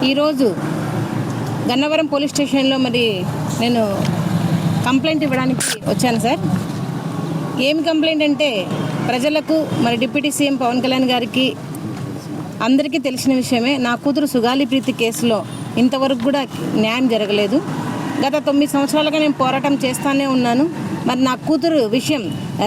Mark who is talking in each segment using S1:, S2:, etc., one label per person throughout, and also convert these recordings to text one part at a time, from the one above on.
S1: ఈరోజు గన్నవరం పోలీస్ స్టేషన్లో మరి నేను కంప్లైంట్ ఇవ్వడానికి వచ్చాను సార్. ఏమి కంప్లైంట్ అంటే ప్రజలకు మరి డిప్యూటీ సీఎం పవన్ కళ్యాణ్ గారికి అందరికీ తెలిసిన విషయమే. నా కూతురు సుగాలి ప్రీతి కేసులో ఇంతవరకు కూడా న్యాయం జరగలేదు. గత 9 సంవత్సరాలుగా నేను పోరాటం చేస్తూనే ఉన్నాను. మరి నా కూతురు విషయం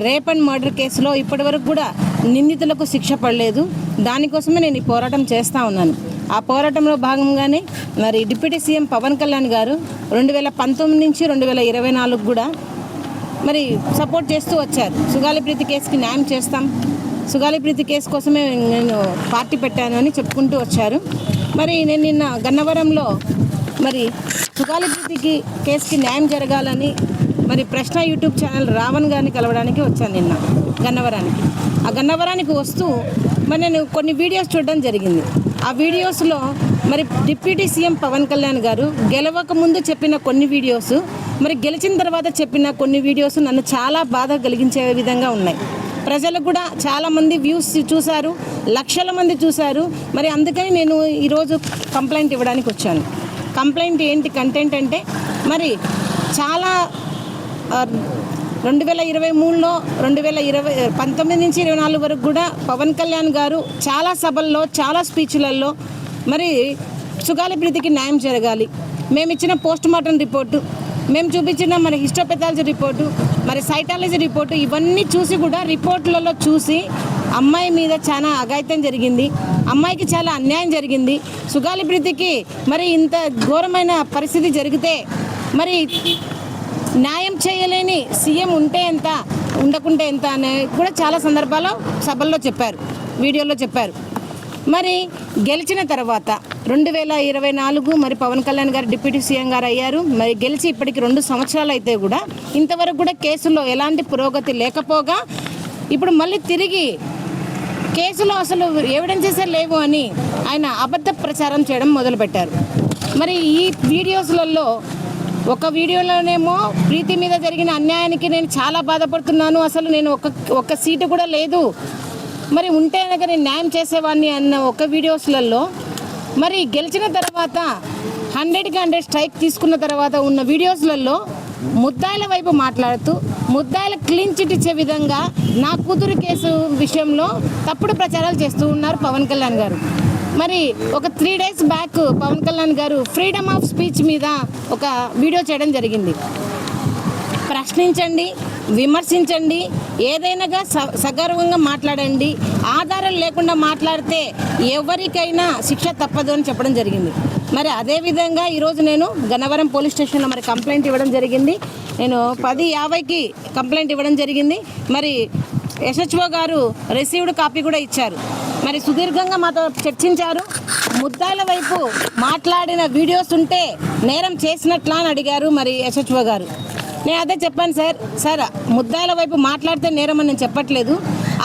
S1: రేప్ అండ్ మర్డర్ కేసులో ఇప్పటివరకు కూడా నిందితులకు శిక్ష పడలేదు. దానికోసమే నేను ఈ పోరాటం చేస్తూ ఉన్నాను. ఆ పోరాటంలో భాగంగానే మరి డిప్యూటీ సీఎం పవన్ కళ్యాణ్ గారు 2019 నుంచి 2024 కూడా మరి సపోర్ట్ చేస్తూ వచ్చారు. సుగాలి ప్రీతి కేసుకి న్యాయం చేస్తాం, సుగాలి ప్రీతి కేసు కోసమే నేను పార్టీ పెట్టాను అని చెప్పుకుంటూ వచ్చారు. మరి నేను నిన్న గన్నవరంలో మరి సుగాలి ప్రీతికి కేసుకి న్యాయం జరగాలని మరి ప్రశ్న యూట్యూబ్ ఛానల్ రావణ్ గారిని కలవడానికి వచ్చాను నిన్న గన్నవరానికి. ఆ గన్నవరానికి వస్తూ మరి నేను కొన్ని వీడియోస్ చూడడం జరిగింది. ఆ వీడియోస్లో మరి డిప్యూటీ సీఎం పవన్ కళ్యాణ్ గారు గెలవక ముందు చెప్పిన కొన్ని వీడియోస్, మరి గెలిచిన తర్వాత చెప్పిన కొన్ని వీడియోస్ నన్ను చాలా బాధ కలిగించే విధంగా ఉన్నాయి. ప్రజలు కూడా చాలామంది వ్యూస్ చూశారు, లక్షల మంది చూశారు. మరి అందుకని నేను ఈరోజు కంప్లైంట్ ఇవ్వడానికి వచ్చాను. కంప్లైంట్ ఏంటి కంటెంట్ అంటే మరి చాలా 2023లో 19 నుంచి 24 వరకు కూడా పవన్ కళ్యాణ్ గారు చాలా సభల్లో చాలా స్పీచ్లలో మరి సుగాలి ప్రీతికి న్యాయం జరగాలి, మేము ఇచ్చిన పోస్ట్ మార్టం రిపోర్టు, మేము చూపించిన మరి హిస్టోపెథాలజీ రిపోర్టు, మరి సైటాలజీ రిపోర్టు ఇవన్నీ చూసి కూడా రిపోర్ట్లలో చూసి అమ్మాయి మీద చాలా అఘాయిత్యం జరిగింది, అమ్మాయికి చాలా అన్యాయం జరిగింది. సుగాలి ప్రీతికి మరి ఇంత ఘోరమైన పరిస్థితి జరిగితే మరి న్యాయం చేయలేని సీఎం ఉంటే ఎంత, ఉండకుంటే ఎంత అని కూడా చాలా సందర్భాల్లో సభల్లో చెప్పారు, వీడియోలో చెప్పారు. మరి గెలిచిన తర్వాత 2024 మరి పవన్ కళ్యాణ్ గారు డిప్యూటీ సీఎం గారు అయ్యారు. మరి గెలిచి ఇప్పటికి 2 సంవత్సరాలు అయితే కూడా ఇంతవరకు కూడా కేసులో ఎలాంటి పురోగతి లేకపోగా ఇప్పుడు మళ్ళీ తిరిగి కేసులో అసలు ఎవిడెన్సెస్ లేవు అని ఆయన అబద్ధ ప్రచారం చేయడం మొదలుపెట్టారు. మరి ఈ వీడియోస్లలో ఒక వీడియోలోనేమో ప్రీతి మీద జరిగిన అన్యాయానికి నేను చాలా బాధపడుతున్నాను, అసలు నేను ఒక సీటు కూడా లేదు, మరి ఉంటే కనుక నేను న్యాయం చేసేవాడిని అన్న ఒక వీడియోస్లలో మరి గెలిచిన తర్వాత 100కి 100 స్ట్రైక్ తీసుకున్న తర్వాత ఉన్న వీడియోస్లలో ముద్దాయిల వైపు మాట్లాడుతూ ముద్దాయిల క్లీన్ చిట్ ఇచ్చే విధంగా నా కూతురు కేసు విషయంలో తప్పుడు ప్రచారాలు చేస్తూ ఉన్నారు పవన్ కళ్యాణ్ గారు. మరి ఒక 3 days బ్యాక్ పవన్ కళ్యాణ్ గారు ఫ్రీడమ్ ఆఫ్ స్పీచ్ మీద ఒక వీడియో చేయడం జరిగింది. ప్రశ్నించండి, విమర్శించండి, ఏదైనాగా సగర్వంగా మాట్లాడండి, ఆధారం లేకుండా మాట్లాడితే ఎవరికైనా శిక్ష తప్పదు అని చెప్పడం జరిగింది. మరి అదేవిధంగా ఈరోజు నేను గన్నవరం పోలీస్ స్టేషన్లో మరి కంప్లైంట్ ఇవ్వడం జరిగింది. నేను 10:50కి కంప్లైంట్ ఇవ్వడం జరిగింది. మరి ఎస్హెచ్ఓ గారు రిసీవ్డ్ కాపీ కూడా ఇచ్చారు. మరి సుదీర్ఘంగా మాతో చర్చించారు. ముద్దాయిల వైపు మాట్లాడిన వీడియోస్ ఉంటే నేరం చేసినట్లా అని అడిగారు మరి ఎస్హెచ్ఓ గారు. నేను అదే చెప్పాను, సార్ ముద్దాయిల వైపు మాట్లాడితే నేరం అని నేను చెప్పట్లేదు.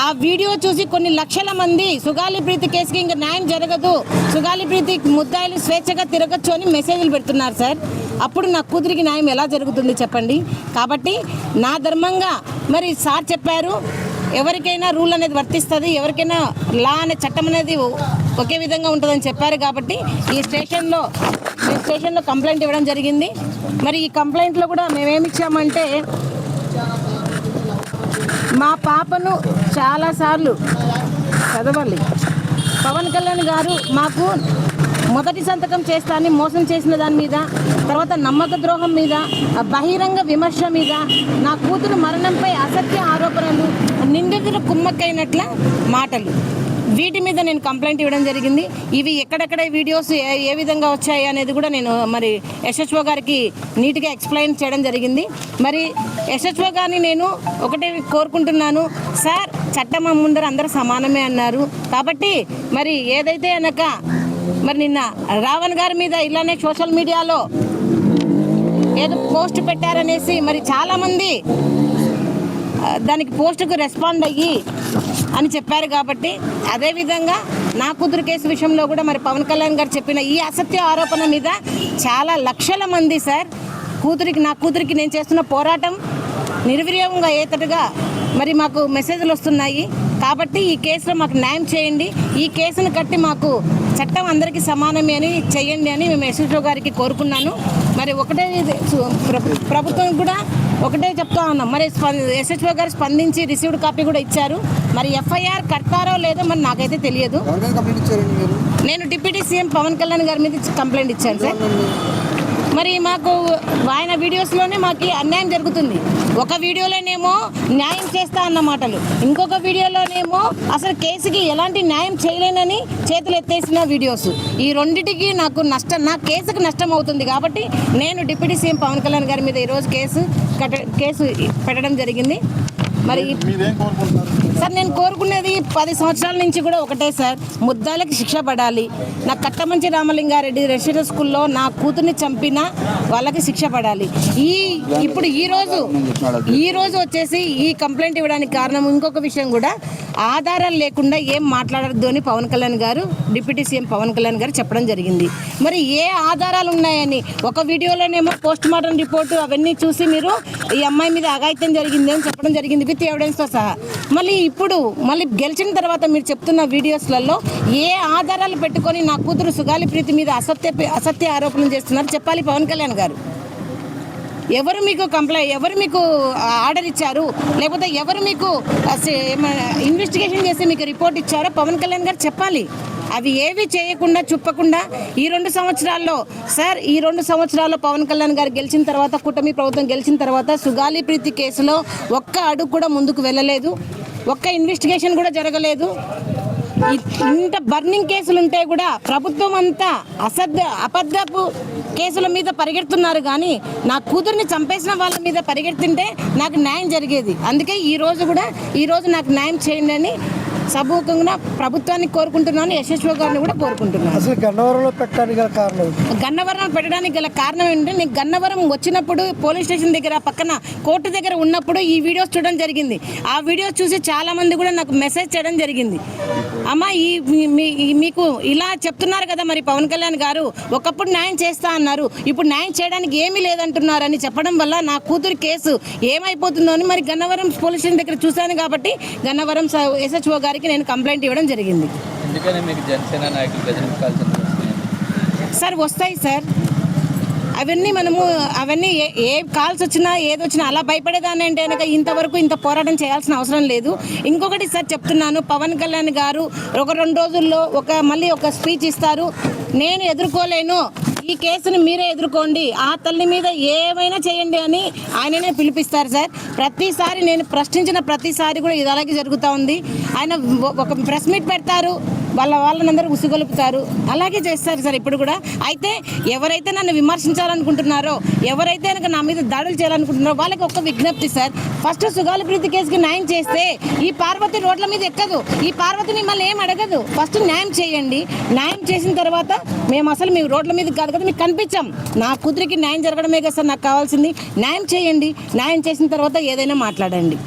S1: ఆ వీడియో చూసి కొన్ని లక్షల మంది సుగాలి ప్రీతి కేసుకి ఇంకా న్యాయం జరగదు, సుగాలి ప్రీతి ముద్దాయిలు స్వేచ్ఛగా తిరగచ్చు అని మెసేజ్లు పెడుతున్నారు సార్. అప్పుడు నా కూతురికి న్యాయం ఎలా జరుగుతుంది చెప్పండి. కాబట్టి నా ధర్మంగా మరి సార్ చెప్పారు, ఎవరికైనా రూల్ అనేది వర్తిస్తుంది, ఎవరికైనా లా అనే చట్టం అనేది ఒకే విధంగా ఉంటుందని చెప్పారు. కాబట్టి ఈ స్టేషన్లో కంప్లైంట్ ఇవ్వడం జరిగింది. మరి ఈ కంప్లైంట్లో కూడా మేమేమి ఇచ్చామంటే మా పాపను చాలాసార్లు చదవాలి, పవన్ కళ్యాణ్ గారు మాకు మొదటి సంతకం చేస్తానని మోసం చేసిన దాని మీద, తర్వాత నమ్మక ద్రోహం మీద, బహిరంగ విమర్శ మీద, నా కూతురు మరణంపై అసత్య ఆరోపణలు, నిందితులు కుమ్మక్కైనట్ల మాటలు, వీటి మీద నేను కంప్లైంట్ ఇవ్వడం జరిగింది. ఇవి ఎక్కడెక్కడ వీడియోస్ ఏ విధంగా వచ్చాయి అనేది కూడా నేను మరి ఎస్హెచ్ఓ గారికి నీట్గా ఎక్స్ప్లెయిన్ చేయడం జరిగింది. మరి ఎస్హెచ్ఓ గారిని నేను ఒకటే కోరుకుంటున్నాను, సార్ చట్టం ముందర అందరూ సమానమే అన్నారు. కాబట్టి మరి ఏదైతే అనక మరి నిన్న రావణ్ గారి మీద ఇలానే సోషల్ మీడియాలో ఏదో పోస్ట్ పెట్టారనేసి మరి చాలామంది దానికి పోస్టుకు రెస్పాండ్ అయ్యి అని చెప్పారు. కాబట్టి అదేవిధంగా నా కూతురు కేసు విషయంలో కూడా మరి పవన్ కళ్యాణ్ గారు చెప్పిన ఈ అసత్య ఆరోపణ మీద చాలా లక్షల మంది సార్ నా కూతురికి నేను చేస్తున్న పోరాటం నిర్వీర్యంగా అయ్యేటట్టుగా మరి మాకు మెసేజ్లు వస్తున్నాయి. కాబట్టి ఈ కేసులో మాకు న్యాయం చేయండి, ఈ కేసును కట్టి మాకు చట్టం అందరికీ సమానమే అని చేయండి అని మేము ఎస్ఎస్ఓ గారికి కోరుకున్నాను. మరి ఒకటే ప్రభుత్వం కూడా ఒకటే చెప్తా ఉన్నాం. మరి ఎస్హెచ్ఓ గారు స్పందించి రిసీవ్డ్ కాపీ కూడా ఇచ్చారు. మరి ఎఫ్ఐఆర్ కడతారో లేదో మరి నాకైతే తెలియదు. నేను డిప్యూటీ సీఎం పవన్ కళ్యాణ్ గారి మీద కంప్లైంట్ ఇచ్చాను సార్. మరి మాకు ఆయన వీడియోస్లోనే మాకు అన్యాయం జరుగుతుంది. ఒక వీడియోలోనేమో న్యాయం చేస్తా అన్న మాటలు, ఇంకొక వీడియోలోనేమో అసలు కేసుకి ఎలాంటి న్యాయం చేయలేనని చేతులు ఎత్తేసిన వీడియోస్. ఈ రెండింటికి నాకు నా కేసుకు నష్టం అవుతుంది. కాబట్టి నేను డిప్యూటీ సీఎం పవన్ కళ్యాణ్ గారి మీద ఈరోజు కేసు పెట్టడం జరిగింది. మరి సార్ నేను కోరుకునేది 10 సంవత్సరాల నుంచి కూడా ఒకటే సార్, ముద్దాలకి శిక్ష పడాలి. నా కట్టమంచి రామలింగారెడ్డి రెసిడెన్షియల్ స్కూల్లో నా కూతుర్ని చంపిన వాళ్ళకి శిక్ష పడాలి. ఇప్పుడు ఈ రోజు వచ్చేసి ఈ కంప్లైంట్ ఇవ్వడానికి కారణం ఇంకొక విషయం కూడా, ఆధారాలు లేకుండా ఏం మాట్లాడద్దు అని పవన్ కళ్యాణ్ గారు, డిప్యూటీ సీఎం పవన్ కళ్యాణ్ గారు చెప్పడం జరిగింది. మరి ఏ ఆధారాలు ఉన్నాయని ఒక వీడియోలోనేమో పోస్ట్ మార్టం రిపోర్టు అవన్నీ చూసి మీరు ఈ అమ్మాయి మీద అఘాయిత్యం జరిగింది అని చెప్పడం జరిగింది విత్ ఎవిడెన్స్తో సహా. మళ్ళీ గెలిచిన తర్వాత మీరు చెప్తున్న వీడియోస్లలో ఏ ఆధారాలు పెట్టుకొని నా కూతురు సుగాలి ప్రీతి మీద అసత్య ఆరోపణలు చేస్తున్నారు చెప్పాలి పవన్ కళ్యాణ్ గారు. ఎవరు మీకు ఆర్డర్ ఇచ్చారు, లేకపోతే ఎవరు మీకు ఇన్వెస్టిగేషన్ చేసి మీకు రిపోర్ట్ ఇచ్చారో పవన్ కళ్యాణ్ గారు చెప్పాలి. అవి ఏవి చేయకుండా చుప్పకుండా ఈ 2 సంవత్సరాల్లో పవన్ కళ్యాణ్ గారు గెలిచిన తర్వాత, కూటమి ప్రభుత్వం గెలిచిన తర్వాత సుగాలి ప్రీతి కేసులో ఒక్క అడుగు కూడా ముందుకు వెళ్ళలేదు, ఒక్క ఇన్వెస్టిగేషన్ కూడా జరగలేదు. ఇంత బర్నింగ్ కేసులు ఉంటే కూడా ప్రభుత్వం అంతా అబద్ధపు కేసుల మీద పరిగెడుతున్నారు. కానీ నా కూతుర్ని చంపేసిన వాళ్ళ మీద పరిగెడుతుంటే నాకు న్యాయం జరిగేది. అందుకే ఈరోజు నాకు న్యాయం చేయండి అని సభూకంగా ప్రభుత్వాన్ని కోరుకుంటున్నాను, ఎస్ఎస్ఓ గారిని కూడా కోరుకుంటున్నాను.
S2: అసలు గన్నవరంలో
S1: పెట్టడానికి గల కారణం ఏంటంటే, నేను గన్నవరం వచ్చినప్పుడు పోలీస్ స్టేషన్ దగ్గర పక్కన కోర్టు దగ్గర ఉన్నప్పుడు ఈ వీడియోస్ చూడడం జరిగింది. ఆ వీడియోస్ చూసి చాలా మంది కూడా నాకు మెసేజ్ చేయడం జరిగింది. అమ్మ మీకు ఇలా చెప్తున్నారు కదా, మరి పవన్ కళ్యాణ్ గారు ఒకప్పుడు న్యాయం చేస్తా అన్నారు, ఇప్పుడు న్యాయం చేయడానికి ఏమీ లేదంటున్నారని చెప్పడం వల్ల నా కూతురు కేసు ఏమైపోతుందో అని మరి గన్నవరం పోలీస్ స్టేషన్ దగ్గర చూశాను. కాబట్టి గన్నవరం ఎస్హెచ్ఓ గారికి నేను కంప్లైంట్ ఇవ్వడం జరిగింది. సార్ వస్తాయి సార్, అవన్నీ ఏ కాల్స్ వచ్చినా ఏదొచ్చినా అలా భయపడేదాన్ని అంటే కనుక ఇంతవరకు ఇంత పోరాటం చేయాల్సిన అవసరం లేదు. ఇంకొకటి సార్ చెప్తున్నాను, పవన్ కళ్యాణ్ గారు ఒక 2 రోజుల్లో మళ్ళీ ఒక స్పీచ్ ఇస్తారు. నేను ఎదుర్కోలేను, ఈ కేసును మీరే ఎదుర్కోండి, ఆ తల్లి మీద ఏమైనా చేయండి అని ఆయననే పిలిపిస్తారు సార్. ప్రతిసారి నేను ప్రశ్నించిన ప్రతిసారి కూడా ఇది అలాగే జరుగుతూ ఉంది. ఆయన ఒక ప్రెస్ మీట్ పెడతారు, వాళ్ళనందరూ ఉసుగొలుపుతారు, అలాగే చేస్తారు సార్ ఇప్పుడు కూడా. అయితే ఎవరైతే నన్ను విమర్శించాలనుకుంటున్నారో, ఎవరైతే కనుక నా మీద దాడులు చేయాలనుకుంటున్నారో వాళ్ళకి ఒక విజ్ఞప్తి సార్, ఫస్ట్ సుగాలి ప్రీతి కేసుకి న్యాయం చేస్తే ఈ పార్వతి రోడ్ల మీద ఎక్కదు, ఈ పార్వతి మిమ్మల్ని ఏం అడగదు. ఫస్ట్ న్యాయం చేయండి, న్యాయం చేసిన తర్వాత మేము అసలు మీ రోడ్ల మీద కాదు కదా మీకు కనిపించాం. నా కూతురికి న్యాయం జరగడమే కదా సార్ నాకు కావాల్సింది. న్యాయం చేయండి, న్యాయం చేసిన తర్వాత ఏదైనా మాట్లాడండి.